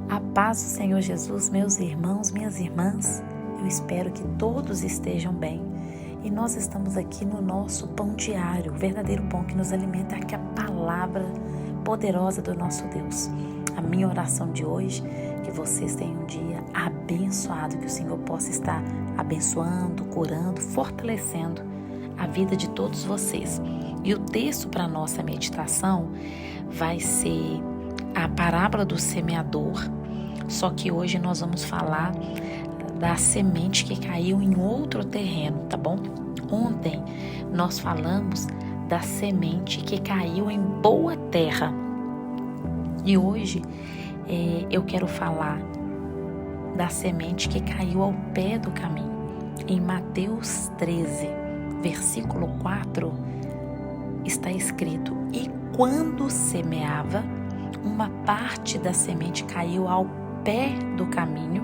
A paz do Senhor Jesus, meus irmãos, minhas irmãs, eu espero que todos estejam bem. E nós estamos aqui no nosso pão diário, o verdadeiro pão que nos alimenta, que é a palavra poderosa do nosso Deus. A minha oração de hoje, que vocês tenham um dia abençoado, que o Senhor possa estar abençoando, curando, fortalecendo a vida de todos vocês. E o texto para a nossa meditação vai ser a parábola do semeador, só que hoje nós vamos falar da semente que caiu em outro terreno, tá bom? Ontem nós falamos da semente que caiu em boa terra. E hoje eu quero falar da semente que caiu ao pé do caminho. Em Mateus 13, versículo 4, está escrito: E quando semeava, uma parte da semente caiu ao pé do caminho,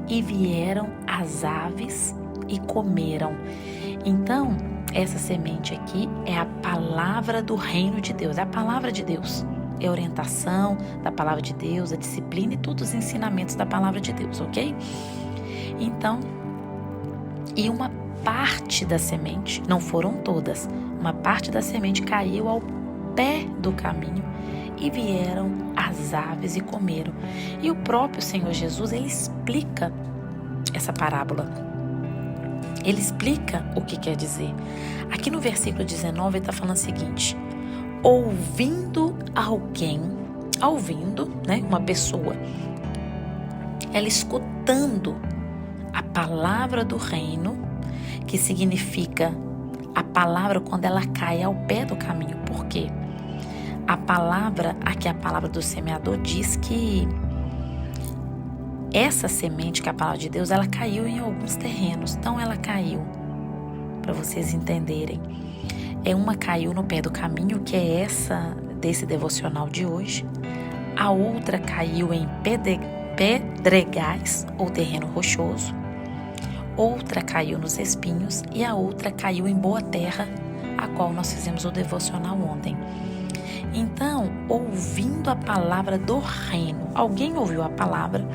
e vieram as aves e comeram. Então, essa semente aqui é a palavra do reino de Deus, é a palavra de Deus. É a orientação da palavra de Deus, a disciplina e todos os ensinamentos da palavra de Deus, ok? Então, e uma parte da semente, não foram todas, uma parte da semente caiu ao pé do caminho e vieram as aves e comeram. E o próprio Senhor Jesus, ele explica essa parábola. Ele explica o que quer dizer. Aqui no versículo 19, ele está falando o seguinte: ouvindo, uma pessoa, ela escutando a palavra do reino, que significa a palavra quando ela cai ao pé do caminho. Por quê? A palavra, aqui a palavra do semeador diz que essa semente, que é a palavra de Deus, ela caiu em alguns terrenos. Então ela caiu, para vocês entenderem, uma caiu no pé do caminho, que é essa desse devocional de hoje. A outra caiu em pedregais ou terreno rochoso. Outra caiu nos espinhos e a outra caiu em boa terra, a qual nós fizemos o devocional ontem. Então, ouvindo a palavra do reino, alguém ouviu a palavra,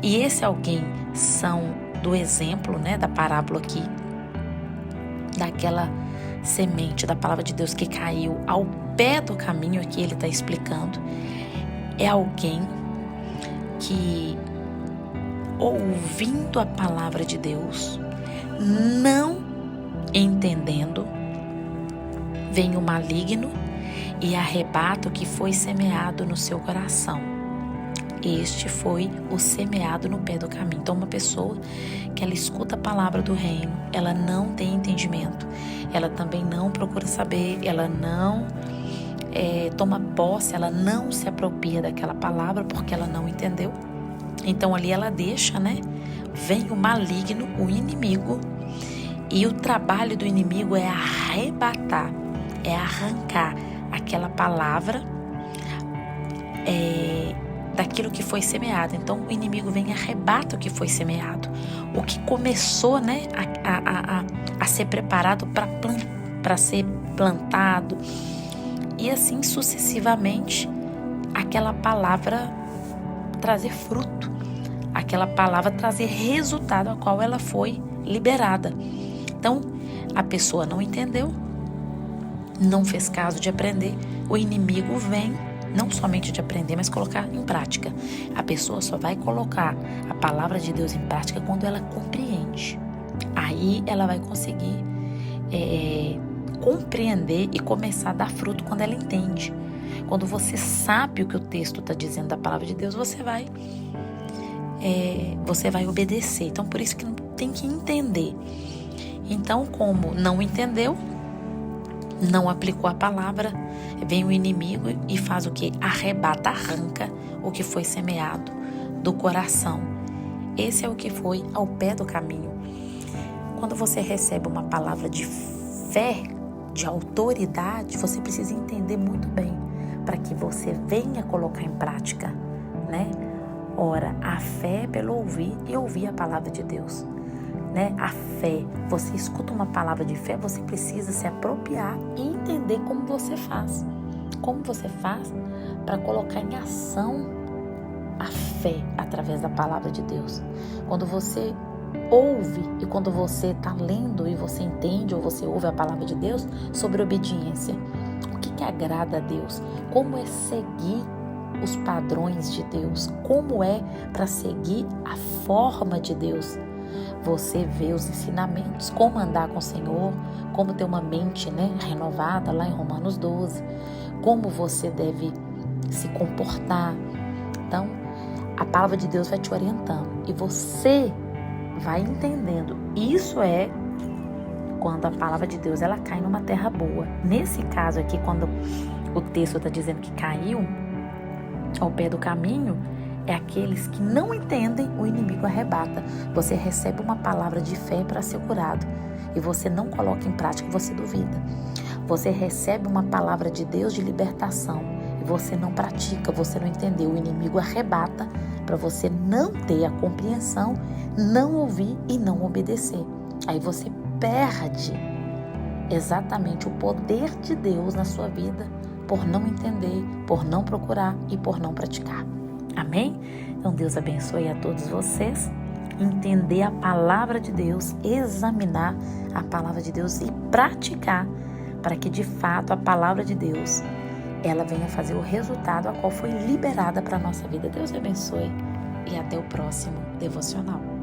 e esse alguém são do exemplo, da parábola aqui, daquela semente da palavra de Deus que caiu ao pé do caminho, que ele está explicando. É alguém que, ouvindo a palavra de Deus, não entendendo, vem o maligno e arrebata o que foi semeado no seu coração. Este foi o semeado no pé do caminho. Então, uma pessoa que ela escuta a palavra do reino, ela não tem entendimento, ela também não procura saber, ela não toma posse, ela não se apropria daquela palavra porque ela não entendeu. Então, ali ela deixa, Vem o maligno, o inimigo, e o trabalho do inimigo é arrebatar, é arrancar aquela palavra daquilo que foi semeado. Então o inimigo vem e arrebata o que foi semeado, o que começou a ser preparado para ser plantado, e assim sucessivamente aquela palavra trazer fruto, aquela palavra trazer resultado a qual ela foi liberada. Então a pessoa não entendeu, não fez caso de aprender, o inimigo vem não somente de aprender, mas colocar em prática. A pessoa só vai colocar a palavra de Deus em prática quando ela compreende. Aí ela vai conseguir compreender e começar a dar fruto quando ela entende. Quando você sabe o que o texto está dizendo da palavra de Deus, você vai obedecer. Então, por isso que tem que entender. Então, como não entendeu, não aplicou a palavra, vem o inimigo e faz o que? Arrebata, arranca o que foi semeado do coração. Esse é o que foi ao pé do caminho. Quando você recebe uma palavra de fé, de autoridade, você precisa entender muito bem para que você venha colocar em prática, Ora, a fé é pelo ouvir e ouvir a palavra de Deus. A fé, você escuta uma palavra de fé, você precisa se apropriar e entender como você faz. Como você faz para colocar em ação a fé através da palavra de Deus. Quando você ouve e quando você está lendo e você entende ou você ouve a palavra de Deus sobre obediência, o que agrada a Deus? Como é seguir os padrões de Deus? Como é para seguir a forma de Deus? Você vê os ensinamentos, como andar com o Senhor, como ter uma mente, renovada, lá em Romanos 12, como você deve se comportar. Então, a palavra de Deus vai te orientando e você vai entendendo. Isso é quando a palavra de Deus ela cai numa terra boa. Nesse caso aqui, quando o texto está dizendo que caiu ao pé do caminho, é aqueles que não entendem, o inimigo arrebata. Você recebe uma palavra de fé para ser curado e você não coloca em prática, você duvida. Você recebe uma palavra de Deus de libertação e você não pratica, você não entendeu. O inimigo arrebata para você não ter a compreensão, não ouvir e não obedecer. Aí você perde exatamente o poder de Deus na sua vida por não entender, por não procurar e por não praticar. Amém? Então Deus abençoe a todos vocês. Entender a palavra de Deus, examinar a palavra de Deus e praticar para que de fato a palavra de Deus ela venha fazer o resultado a qual foi liberada para a nossa vida. Deus abençoe e até o próximo devocional.